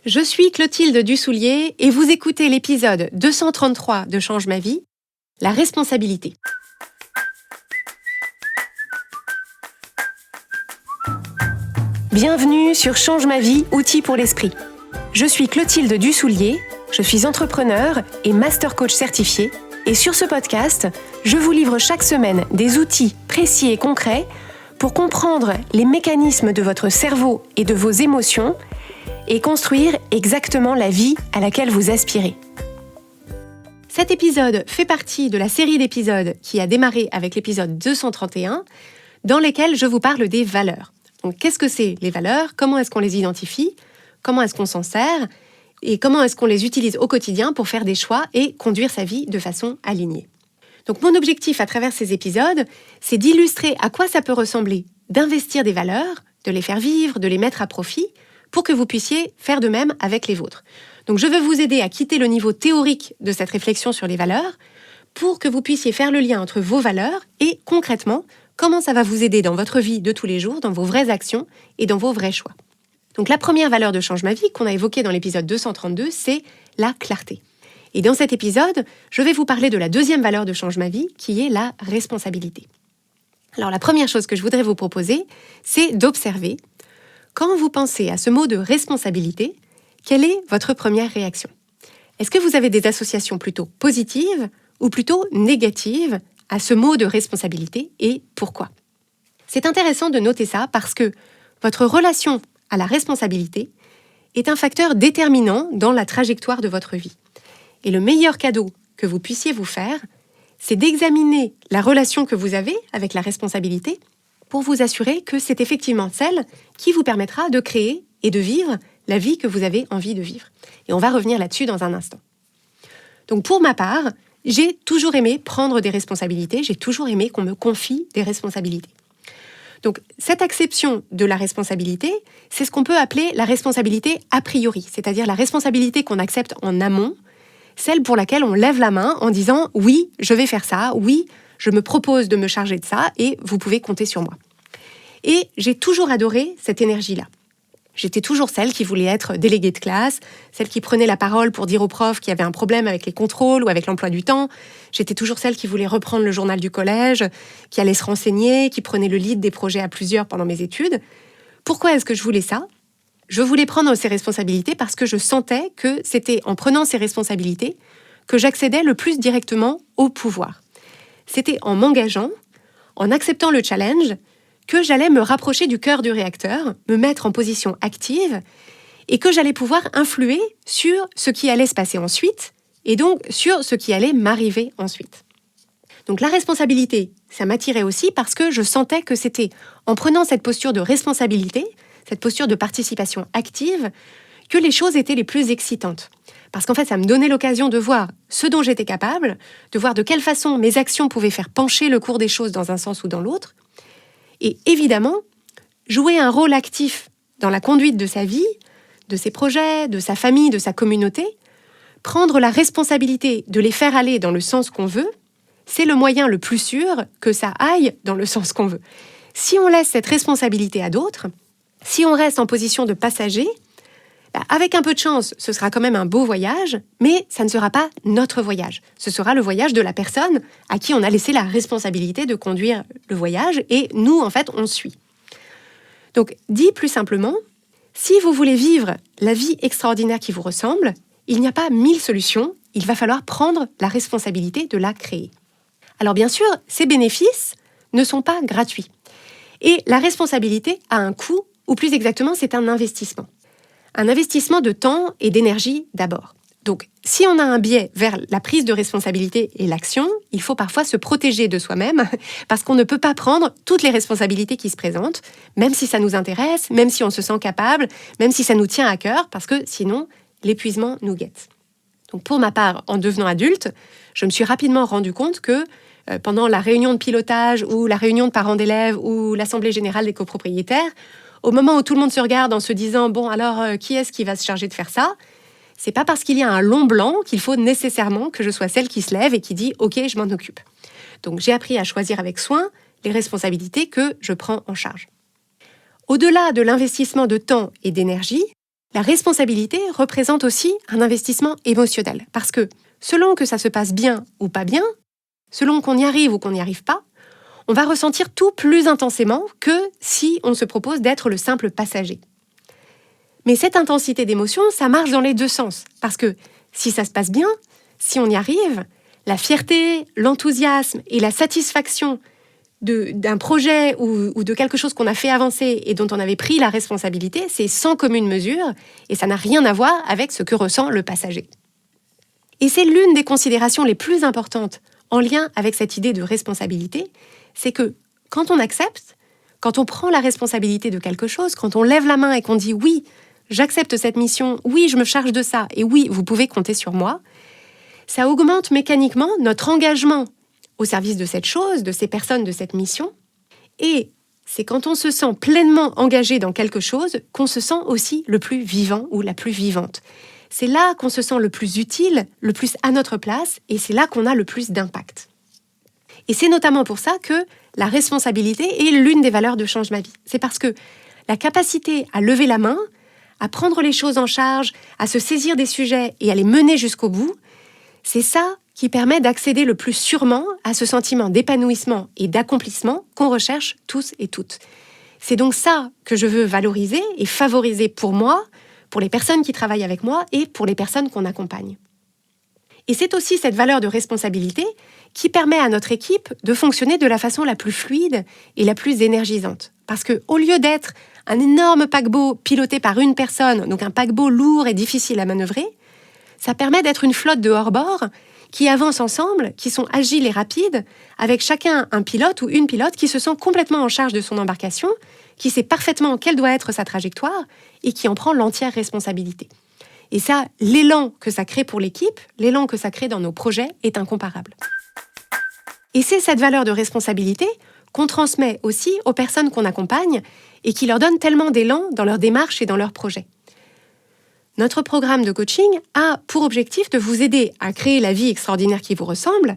Je suis Clotilde Dussoulier et vous écoutez l'épisode 233 de Change ma vie, la responsabilité. Bienvenue sur Change ma vie, outils pour l'esprit. Je suis Clotilde Dussoulier, je suis entrepreneur et master coach certifié et sur ce podcast, je vous livre chaque semaine des outils précis et concrets pour comprendre les mécanismes de votre cerveau et de vos émotions et construire exactement la vie à laquelle vous aspirez. Cet épisode fait partie de la série d'épisodes qui a démarré avec l'épisode 231, dans lesquels je vous parle des valeurs. Donc, qu'est-ce que c'est les valeurs ? Comment est-ce qu'on les identifie ? Comment est-ce qu'on s'en sert ? Et comment est-ce qu'on les utilise au quotidien pour faire des choix et conduire sa vie de façon alignée ? Donc, mon objectif à travers ces épisodes, c'est d'illustrer à quoi ça peut ressembler d'investir des valeurs, de les faire vivre, de les mettre à profit, pour que vous puissiez faire de même avec les vôtres. Donc je veux vous aider à quitter le niveau théorique de cette réflexion sur les valeurs pour que vous puissiez faire le lien entre vos valeurs et concrètement, comment ça va vous aider dans votre vie de tous les jours, dans vos vraies actions et dans vos vrais choix. Donc la première valeur de Change ma vie qu'on a évoquée dans l'épisode 232, c'est la clarté. Et dans cet épisode, je vais vous parler de la deuxième valeur de Change ma vie qui est la responsabilité. Alors la première chose que je voudrais vous proposer, c'est d'observer. Quand vous pensez à ce mot de responsabilité, quelle est votre première réaction ? Est-ce que vous avez des associations plutôt positives ou plutôt négatives à ce mot de responsabilité et pourquoi ? C'est intéressant de noter ça parce que votre relation à la responsabilité est un facteur déterminant dans la trajectoire de votre vie. Et le meilleur cadeau que vous puissiez vous faire, c'est d'examiner la relation que vous avez avec la responsabilité pour vous assurer que c'est effectivement celle qui vous permettra de créer et de vivre la vie que vous avez envie de vivre. Et on va revenir là-dessus dans un instant. Donc pour ma part, j'ai toujours aimé prendre des responsabilités, j'ai toujours aimé qu'on me confie des responsabilités. Donc cette acception de la responsabilité, c'est ce qu'on peut appeler la responsabilité a priori, c'est-à-dire la responsabilité qu'on accepte en amont, celle pour laquelle on lève la main en disant « oui, je vais faire ça, oui, je me propose de me charger de ça et vous pouvez compter sur moi ». Et j'ai toujours adoré cette énergie-là. J'étais toujours celle qui voulait être déléguée de classe, celle qui prenait la parole pour dire aux profs qu'il y avait un problème avec les contrôles ou avec l'emploi du temps. J'étais toujours celle qui voulait reprendre le journal du collège, qui allait se renseigner, qui prenait le lead des projets à plusieurs pendant mes études. Pourquoi est-ce que je voulais ça ? Je voulais prendre ces responsabilités parce que je sentais que c'était en prenant ces responsabilités que j'accédais le plus directement au pouvoir. C'était en m'engageant, en acceptant le challenge, que j'allais me rapprocher du cœur du réacteur, me mettre en position active, et que j'allais pouvoir influer sur ce qui allait se passer ensuite, et donc sur ce qui allait m'arriver ensuite. Donc la responsabilité, ça m'attirait aussi parce que je sentais que c'était en prenant cette posture de responsabilité, cette posture de participation active, que les choses étaient les plus excitantes. Parce qu'en fait, ça me donnait l'occasion de voir ce dont j'étais capable, de voir de quelle façon mes actions pouvaient faire pencher le cours des choses dans un sens ou dans l'autre, et évidemment, jouer un rôle actif dans la conduite de sa vie, de ses projets, de sa famille, de sa communauté, prendre la responsabilité de les faire aller dans le sens qu'on veut, c'est le moyen le plus sûr que ça aille dans le sens qu'on veut. Si on laisse cette responsabilité à d'autres, si on reste en position de passager, avec un peu de chance, ce sera quand même un beau voyage, mais ça ne sera pas notre voyage. Ce sera le voyage de la personne à qui on a laissé la responsabilité de conduire le voyage, et nous, en fait, on suit. Donc, dit plus simplement, si vous voulez vivre la vie extraordinaire qui vous ressemble, il n'y a pas 1000 solutions, il va falloir prendre la responsabilité de la créer. Alors bien sûr, ces bénéfices ne sont pas gratuits. Et la responsabilité a un coût, ou plus exactement, c'est un investissement. Un investissement de temps et d'énergie d'abord. Donc, si on a un biais vers la prise de responsabilité et l'action, il faut parfois se protéger de soi-même parce qu'on ne peut pas prendre toutes les responsabilités qui se présentent, même si ça nous intéresse, même si on se sent capable, même si ça nous tient à cœur, parce que sinon, l'épuisement nous guette. Donc, pour ma part, en devenant adulte, je me suis rapidement rendu compte que pendant la réunion de pilotage ou la réunion de parents d'élèves ou l'assemblée générale des copropriétaires, au moment où tout le monde se regarde en se disant « Bon, alors, qui est-ce qui va se charger de faire ça ?» C'est pas parce qu'il y a un long blanc qu'il faut nécessairement que je sois celle qui se lève et qui dit « Ok, je m'en occupe ». Donc, j'ai appris à choisir avec soin les responsabilités que je prends en charge. Au-delà de l'investissement de temps et d'énergie, La responsabilité représente aussi un investissement émotionnel, parce que selon que ça se passe bien ou pas bien, selon qu'on y arrive ou qu'on n'y arrive pas, on va ressentir tout plus intensément que si on se propose d'être le simple passager. Mais cette intensité d'émotion, ça marche dans les deux sens, parce que si ça se passe bien, si on y arrive, la fierté, l'enthousiasme et la satisfaction d'un projet ou de quelque chose qu'on a fait avancer et dont on avait pris la responsabilité, c'est sans commune mesure et ça n'a rien à voir avec ce que ressent le passager. Et c'est l'une des considérations les plus importantes en lien avec cette idée de responsabilité, c'est que quand on accepte, quand on prend la responsabilité de quelque chose, quand on lève la main et qu'on dit « oui, j'accepte cette mission, oui, je me charge de ça et oui, vous pouvez compter sur moi », ça augmente mécaniquement notre engagement au service de cette chose, de ces personnes, de cette mission. Et c'est quand on se sent pleinement engagé dans quelque chose qu'on se sent aussi le plus vivant ou la plus vivante. C'est là qu'on se sent le plus utile, le plus à notre place, et c'est là qu'on a le plus d'impact. Et c'est notamment pour ça que la responsabilité est l'une des valeurs de Change ma vie. C'est parce que la capacité à lever la main, à prendre les choses en charge, à se saisir des sujets et à les mener jusqu'au bout, c'est ça qui permet d'accéder le plus sûrement à ce sentiment d'épanouissement et d'accomplissement qu'on recherche tous et toutes. C'est donc ça que je veux valoriser et favoriser pour moi, pour les personnes qui travaillent avec moi et pour les personnes qu'on accompagne. Et c'est aussi cette valeur de responsabilité qui permet à notre équipe de fonctionner de la façon la plus fluide et la plus énergisante. Parce qu'au lieu d'être un énorme paquebot piloté par une personne, donc un paquebot lourd et difficile à manœuvrer, ça permet d'être une flotte de hors-bord qui avancent ensemble, qui sont agiles et rapides, avec chacun un pilote ou une pilote qui se sent complètement en charge de son embarcation, qui sait parfaitement quelle doit être sa trajectoire et qui en prend l'entière responsabilité. Et ça, l'élan que ça crée pour l'équipe, l'élan que ça crée dans nos projets est incomparable. Et c'est cette valeur de responsabilité qu'on transmet aussi aux personnes qu'on accompagne et qui leur donne tellement d'élan dans leur démarche et dans leurs projets. Notre programme de coaching a pour objectif de vous aider à créer la vie extraordinaire qui vous ressemble.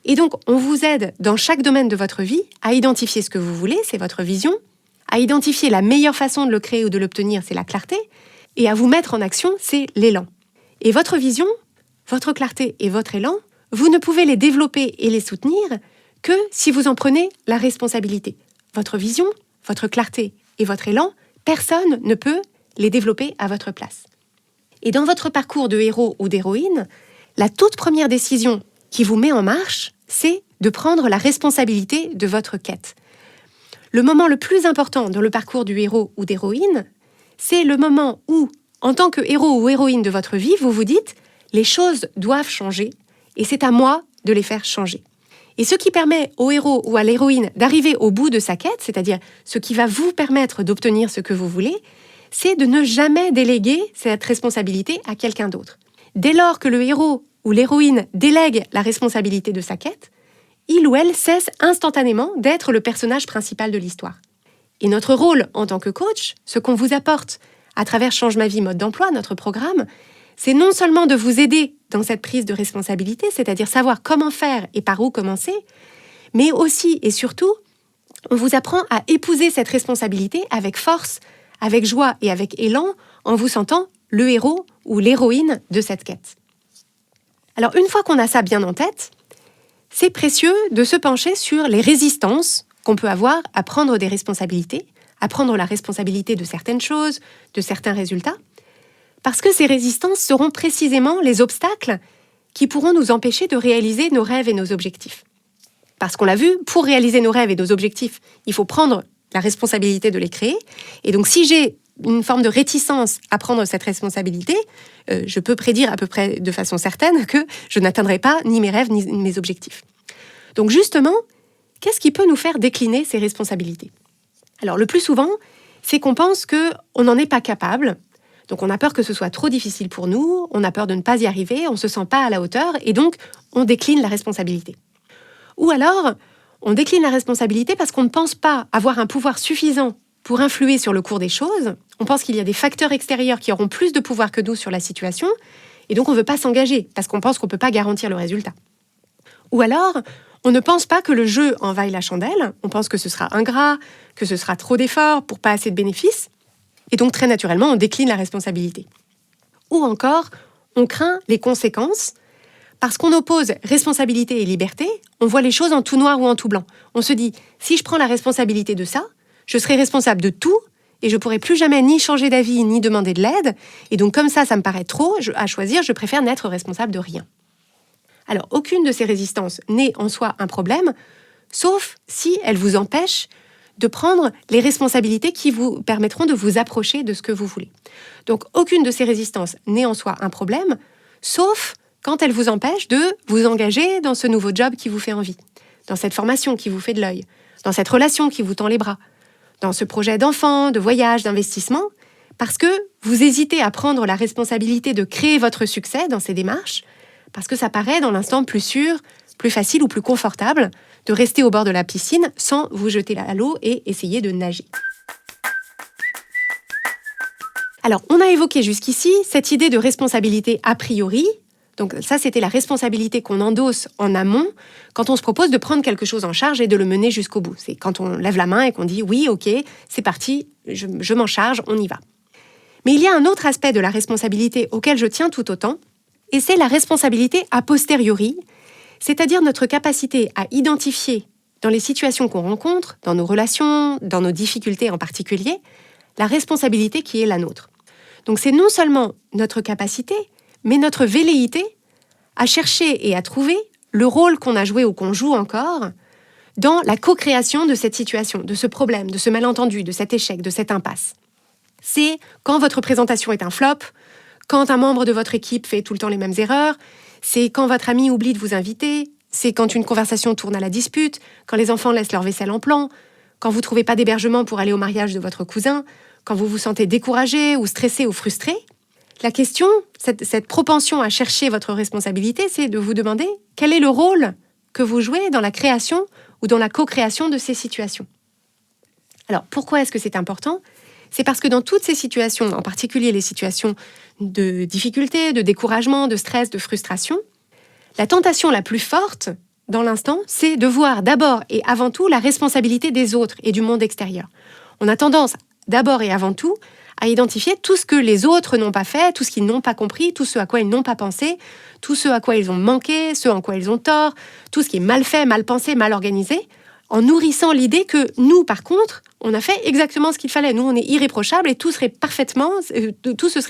Et donc, on vous aide dans chaque domaine de votre vie à identifier ce que vous voulez, c'est votre vision, à identifier la meilleure façon de le créer ou de l'obtenir, c'est la clarté, et à vous mettre en action, c'est l'élan. Et votre vision, votre clarté et votre élan, vous ne pouvez les développer et les soutenir que si vous en prenez la responsabilité. Votre vision, votre clarté et votre élan, personne ne peut les développer à votre place. Et dans votre parcours de héros ou d'héroïne, la toute première décision qui vous met en marche, c'est de prendre la responsabilité de votre quête. Le moment le plus important dans le parcours du héros ou d'héroïne, c'est le moment où, en tant que héros ou héroïne de votre vie, vous vous dites « les choses doivent changer et c'est à moi de les faire changer ». Et ce qui permet au héros ou à l'héroïne d'arriver au bout de sa quête, c'est-à-dire ce qui va vous permettre d'obtenir ce que vous voulez, c'est de ne jamais déléguer cette responsabilité à quelqu'un d'autre. Dès lors que le héros ou l'héroïne délègue la responsabilité de sa quête, il ou elle cesse instantanément d'être le personnage principal de l'histoire. Et notre rôle en tant que coach, ce qu'on vous apporte à travers Change ma vie mode d'emploi, notre programme, c'est non seulement de vous aider dans cette prise de responsabilité, c'est-à-dire savoir comment faire et par où commencer, mais aussi et surtout, on vous apprend à épouser cette responsabilité avec force, avec joie et avec élan, en vous sentant le héros ou l'héroïne de cette quête. Alors, une fois qu'on a ça bien en tête, c'est précieux de se pencher sur les résistances qu'on peut avoir à prendre des responsabilités, à prendre la responsabilité de certaines choses, de certains résultats, parce que ces résistances seront précisément les obstacles qui pourront nous empêcher de réaliser nos rêves et nos objectifs. Parce qu'on l'a vu, pour réaliser nos rêves et nos objectifs, il faut prendre la responsabilité de les créer. Et donc, si j'ai une forme de réticence à prendre cette responsabilité, je peux prédire à peu près de façon certaine que je n'atteindrai pas ni mes rêves ni mes objectifs. Donc, justement, qu'est-ce qui peut nous faire décliner ces responsabilités ? Alors, le plus souvent, c'est qu'on pense qu'on n'en est pas capable. Donc, on a peur que ce soit trop difficile pour nous, on a peur de ne pas y arriver, on ne se sent pas à la hauteur, et donc, on décline la responsabilité. Ou alors, on décline la responsabilité parce qu'on ne pense pas avoir un pouvoir suffisant pour influer sur le cours des choses. On pense qu'il y a des facteurs extérieurs qui auront plus de pouvoir que nous sur la situation, et donc on ne veut pas s'engager parce qu'on pense qu'on ne peut pas garantir le résultat. Ou alors, on ne pense pas que le jeu en vaille la chandelle, on pense que ce sera ingrat, que ce sera trop d'efforts pour pas assez de bénéfices, Et donc très naturellement, on décline la responsabilité. Ou encore, on craint les conséquences. Parce qu'on oppose responsabilité et liberté, on voit les choses en tout noir ou en tout blanc. On se dit, si je prends la responsabilité de ça, je serai responsable de tout et je ne pourrai plus jamais ni changer d'avis ni demander de l'aide. Et donc comme ça me paraît trop à choisir, je préfère n'être responsable de rien. Alors, aucune de ces résistances n'est en soi un problème, sauf si elle vous empêche de prendre les responsabilités qui vous permettront de vous approcher de ce que vous voulez. Donc, aucune de ces résistances n'est en soi un problème, sauf quand elle vous empêche de vous engager dans ce nouveau job qui vous fait envie, dans cette formation qui vous fait de l'œil, dans cette relation qui vous tend les bras, dans ce projet d'enfant, de voyage, d'investissement, parce que vous hésitez à prendre la responsabilité de créer votre succès dans ces démarches, parce que ça paraît dans l'instant plus sûr, plus facile ou plus confortable de rester au bord de la piscine sans vous jeter à l'eau et essayer de nager. Alors, on a évoqué jusqu'ici cette idée de responsabilité a priori. Donc ça, c'était la responsabilité qu'on endosse en amont quand on se propose de prendre quelque chose en charge et de le mener jusqu'au bout. C'est quand on lève la main et qu'on dit « oui, ok, c'est parti, je m'en charge, on y va ». Mais il y a un autre aspect de la responsabilité auquel je tiens tout autant, et c'est la responsabilité a posteriori, c'est-à-dire notre capacité à identifier dans les situations qu'on rencontre, dans nos relations, dans nos difficultés en particulier, la responsabilité qui est la nôtre. Donc c'est non seulement notre capacité, mais notre velléité à chercher et à trouver le rôle qu'on a joué ou qu'on joue encore dans la co-création de cette situation, de ce problème, de ce malentendu, de cet échec, de cette impasse. C'est quand votre présentation est un flop, quand un membre de votre équipe fait tout le temps les mêmes erreurs, c'est quand votre ami oublie de vous inviter, c'est quand une conversation tourne à la dispute, quand les enfants laissent leur vaisselle en plan, quand vous ne trouvez pas d'hébergement pour aller au mariage de votre cousin, quand vous vous sentez découragé ou stressé ou frustré. La question, cette propension à chercher votre responsabilité, c'est de vous demander quel est le rôle que vous jouez dans la création ou dans la co-création de ces situations. Alors, pourquoi est-ce que c'est important ? C'est parce que dans toutes ces situations, en particulier les situations de difficulté, de découragement, de stress, de frustration, la tentation la plus forte dans l'instant, c'est de voir d'abord et avant tout la responsabilité des autres et du monde extérieur. On a tendance d'abord et avant tout à identifier tout ce que les autres n'ont pas fait, tout ce qu'ils n'ont pas compris, tout ce à quoi ils n'ont pas pensé, tout ce à quoi ils ont manqué, ce en quoi ils ont tort, tout ce qui est mal fait, mal pensé, mal organisé, en nourrissant l'idée que nous, par contre, on a fait exactement ce qu'il fallait. Nous, on est irréprochables et tout se serait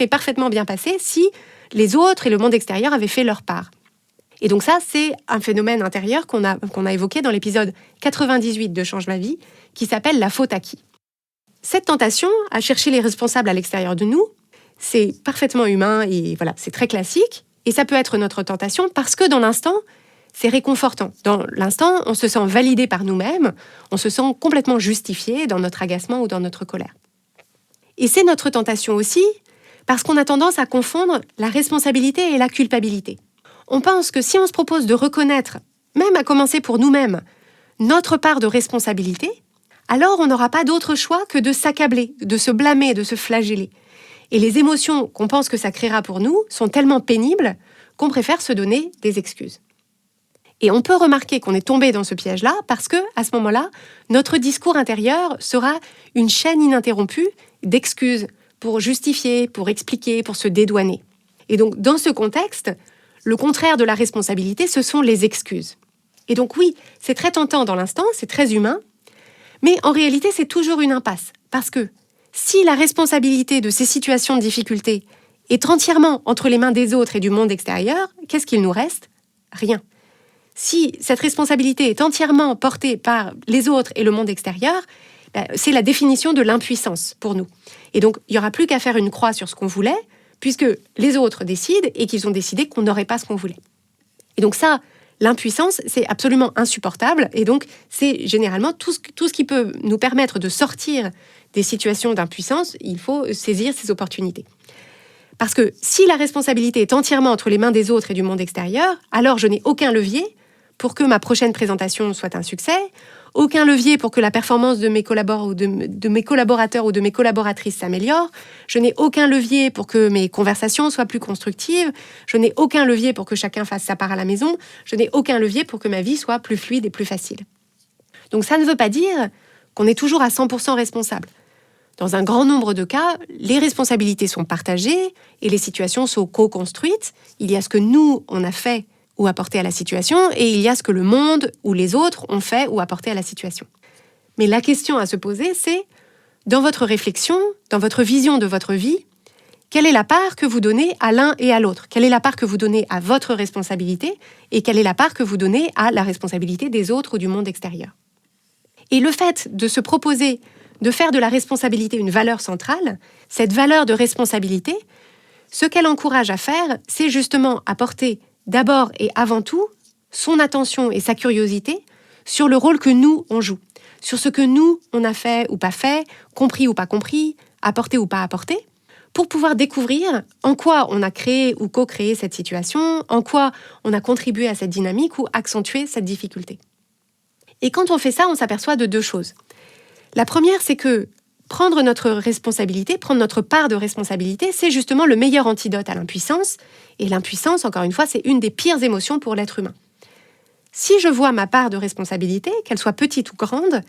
parfaitement bien passé si les autres et le monde extérieur avaient fait leur part. Et donc ça, c'est un phénomène intérieur qu'on a évoqué dans l'épisode 98 de Change ma vie, qui s'appelle la faute à qui. Cette tentation à chercher les responsables à l'extérieur de nous, c'est parfaitement humain et voilà, c'est très classique. Et ça peut être notre tentation parce que dans l'instant, c'est réconfortant. Dans l'instant, on se sent validé par nous-mêmes, on se sent complètement justifié dans notre agacement ou dans notre colère. Et c'est notre tentation aussi parce qu'on a tendance à confondre la responsabilité et la culpabilité. On pense que si on se propose de reconnaître, même à commencer pour nous-mêmes, notre part de responsabilité, alors on n'aura pas d'autre choix que de s'accabler, de se blâmer, de se flageller. Et les émotions qu'on pense que ça créera pour nous sont tellement pénibles qu'on préfère se donner des excuses. Et on peut remarquer qu'on est tombé dans ce piège-là parce que, à ce moment-là, notre discours intérieur sera une chaîne ininterrompue d'excuses pour justifier, pour expliquer, pour se dédouaner. Et donc, dans ce contexte, le contraire de la responsabilité, ce sont les excuses. Et donc oui, c'est très tentant dans l'instant, c'est très humain, mais en réalité, c'est toujours une impasse. Parce que si la responsabilité de ces situations de difficulté est entièrement entre les mains des autres et du monde extérieur, qu'est-ce qu'il nous reste ? Rien. Si cette responsabilité est entièrement portée par les autres et le monde extérieur, c'est la définition de l'impuissance pour nous. Et donc, il n'y aura plus qu'à faire une croix sur ce qu'on voulait, puisque les autres décident et qu'ils ont décidé qu'on n'aurait pas ce qu'on voulait. Et donc ça, l'impuissance, c'est absolument insupportable. Et donc, c'est généralement tout ce qui peut nous permettre de sortir des situations d'impuissance, il faut saisir ces opportunités. Parce que si la responsabilité est entièrement entre les mains des autres et du monde extérieur, alors je n'ai aucun levier pour que ma prochaine présentation soit un succès, aucun levier pour que la performance de mes collaborateurs ou de mes collaboratrices s'améliore, je n'ai aucun levier pour que mes conversations soient plus constructives, je n'ai aucun levier pour que chacun fasse sa part à la maison, je n'ai aucun levier pour que ma vie soit plus fluide et plus facile. Donc ça ne veut pas dire qu'on est toujours à 100% responsable. Dans un grand nombre de cas, les responsabilités sont partagées et les situations sont co-construites. Il y a ce que nous, on a fait ou apporté à la situation, et il y a ce que le monde ou les autres ont fait ou apporté à la situation. Mais la question à se poser, c'est, dans votre réflexion, dans votre vision de votre vie, quelle est la part que vous donnez à l'un et à l'autre? Quelle est la part que vous donnez à votre responsabilité et quelle est la part que vous donnez à la responsabilité des autres ou du monde extérieur? Et le fait de se proposer de faire de la responsabilité une valeur centrale, cette valeur de responsabilité, ce qu'elle encourage à faire, c'est justement apporter d'abord et avant tout son attention et sa curiosité sur le rôle que nous, on joue, sur ce que nous, on a fait ou pas fait, compris ou pas compris, apporté ou pas apporté, pour pouvoir découvrir en quoi on a créé ou co-créé cette situation, en quoi on a contribué à cette dynamique ou accentué cette difficulté. Et quand on fait ça, on s'aperçoit de deux choses. La première, c'est que prendre notre responsabilité, prendre notre part de responsabilité, c'est justement le meilleur antidote à l'impuissance. Et l'impuissance, encore une fois, c'est une des pires émotions pour l'être humain. Si je vois ma part de responsabilité, qu'elle soit petite ou grande,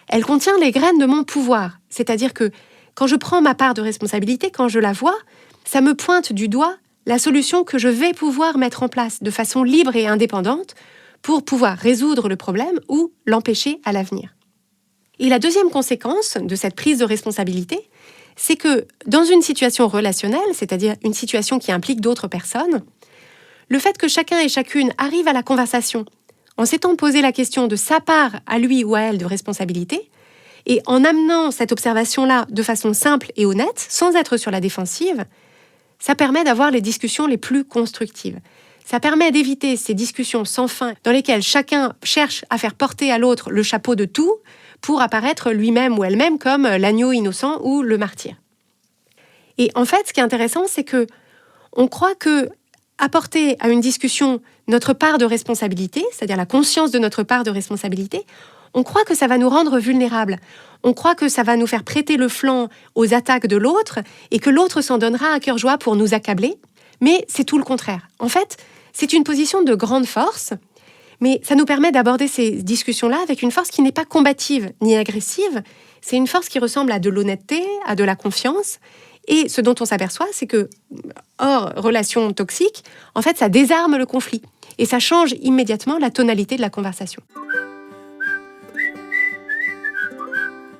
elle contient les graines de mon pouvoir. C'est-à-dire que quand je prends ma part de responsabilité, quand je la vois, ça me pointe du doigt la solution que je vais pouvoir mettre en place de façon libre et indépendante pour pouvoir résoudre le problème ou l'empêcher à l'avenir. Et la deuxième conséquence de cette prise de responsabilité, c'est que dans une situation relationnelle, c'est-à-dire une situation qui implique d'autres personnes, le fait que chacun et chacune arrive à la conversation en s'étant posé la question de sa part à lui ou à elle de responsabilité, et en amenant cette observation-là de façon simple et honnête, sans être sur la défensive, ça permet d'avoir les discussions les plus constructives. Ça permet d'éviter ces discussions sans fin dans lesquelles chacun cherche à faire porter à l'autre le chapeau de tout pour apparaître lui-même ou elle-même comme l'agneau innocent ou le martyr. Et en fait, ce qui est intéressant, c'est que on croit que apporter à une discussion notre part de responsabilité, c'est-à-dire la conscience de notre part de responsabilité, on croit que ça va nous rendre vulnérables. On croit que ça va nous faire prêter le flanc aux attaques de l'autre et que l'autre s'en donnera à cœur joie pour nous accabler. Mais c'est tout le contraire. En fait, c'est une position de grande force, mais ça nous permet d'aborder ces discussions-là avec une force qui n'est pas combative ni agressive. C'est une force qui ressemble à de l'honnêteté, à de la confiance. Et ce dont on s'aperçoit, c'est que, hors relation toxique, en fait, ça désarme le conflit. Et ça change immédiatement la tonalité de la conversation.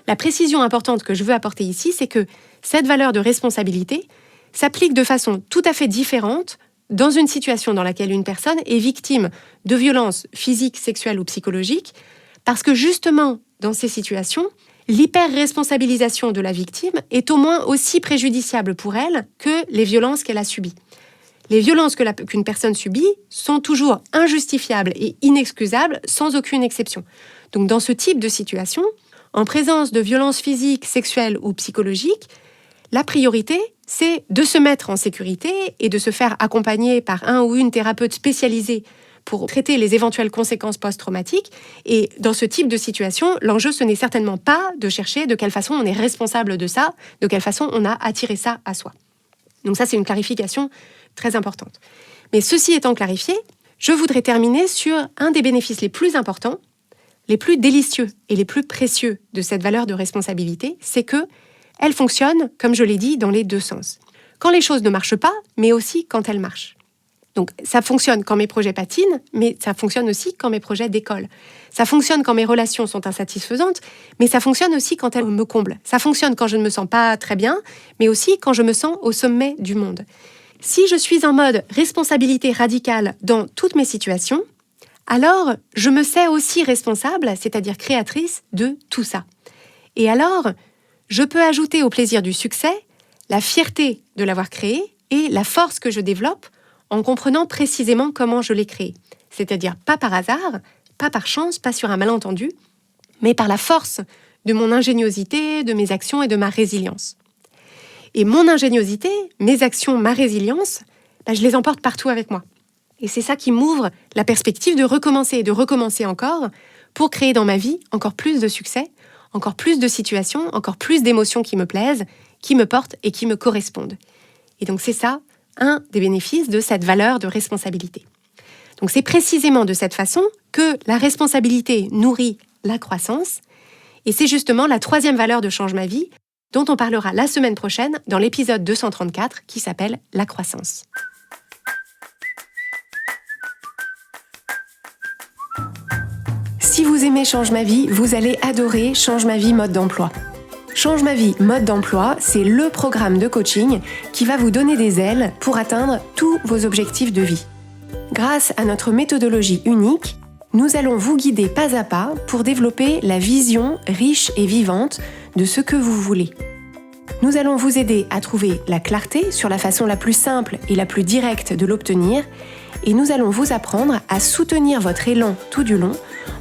La précision importante que je veux apporter ici, c'est que cette valeur de responsabilité s'applique de façon tout à fait différente dans une situation dans laquelle une personne est victime de violences physiques, sexuelles ou psychologiques, parce que justement, dans ces situations, l'hyper-responsabilisation de la victime est au moins aussi préjudiciable pour elle que les violences qu'elle a subies. Les violences qu'une personne subit sont toujours injustifiables et inexcusables sans aucune exception. Donc dans ce type de situation, en présence de violences physiques, sexuelles ou psychologiques, la priorité, c'est de se mettre en sécurité et de se faire accompagner par un ou une thérapeute spécialisée pour traiter les éventuelles conséquences post-traumatiques. Et dans ce type de situation, l'enjeu, ce n'est certainement pas de chercher de quelle façon on est responsable de ça, de quelle façon on a attiré ça à soi. Donc ça, c'est une clarification très importante. Mais ceci étant clarifié, je voudrais terminer sur un des bénéfices les plus importants, les plus délicieux et les plus précieux de cette valeur de responsabilité, c'est que elle fonctionne, comme je l'ai dit, dans les deux sens. Quand les choses ne marchent pas, mais aussi quand elles marchent. Donc ça fonctionne quand mes projets patinent, mais ça fonctionne aussi quand mes projets décollent. Ça fonctionne quand mes relations sont insatisfaisantes, mais ça fonctionne aussi quand elles me comblent. Ça fonctionne quand je ne me sens pas très bien, mais aussi quand je me sens au sommet du monde. Si je suis en mode responsabilité radicale dans toutes mes situations, alors je me sais aussi responsable, c'est-à-dire créatrice de tout ça. Et alors, je peux ajouter au plaisir du succès la fierté de l'avoir créé et la force que je développe en comprenant précisément comment je l'ai créé. C'est-à-dire pas par hasard, pas par chance, pas sur un malentendu, mais par la force de mon ingéniosité, de mes actions et de ma résilience. Et mon ingéniosité, mes actions, ma résilience, je les emporte partout avec moi. Et c'est ça qui m'ouvre la perspective de recommencer et de recommencer encore pour créer dans ma vie encore plus de succès, encore plus de situations, encore plus d'émotions qui me plaisent, qui me portent et qui me correspondent. Et donc c'est ça, un des bénéfices de cette valeur de responsabilité. Donc c'est précisément de cette façon que la responsabilité nourrit la croissance, et c'est justement la troisième valeur de Change ma vie, dont on parlera la semaine prochaine dans l'épisode 234 qui s'appelle « La croissance ». Si vous aimez Change ma vie, vous allez adorer Change ma vie mode d'emploi. Change ma vie mode d'emploi, c'est le programme de coaching qui va vous donner des ailes pour atteindre tous vos objectifs de vie. Grâce à notre méthodologie unique, nous allons vous guider pas à pas pour développer la vision riche et vivante de ce que vous voulez. Nous allons vous aider à trouver la clarté sur la façon la plus simple et la plus directe de l'obtenir, et nous allons vous apprendre à soutenir votre élan tout du long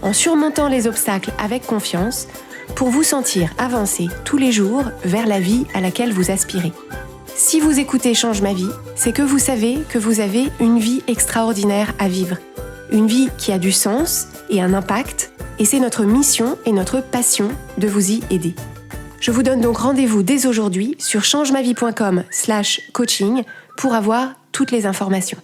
en surmontant les obstacles avec confiance pour vous sentir avancer tous les jours vers la vie à laquelle vous aspirez. Si vous écoutez Change ma vie, c'est que vous savez que vous avez une vie extraordinaire à vivre. Une vie qui a du sens et un impact, et c'est notre mission et notre passion de vous y aider. Je vous donne donc rendez-vous dès aujourd'hui sur changemavie.com/coaching pour avoir toutes les informations.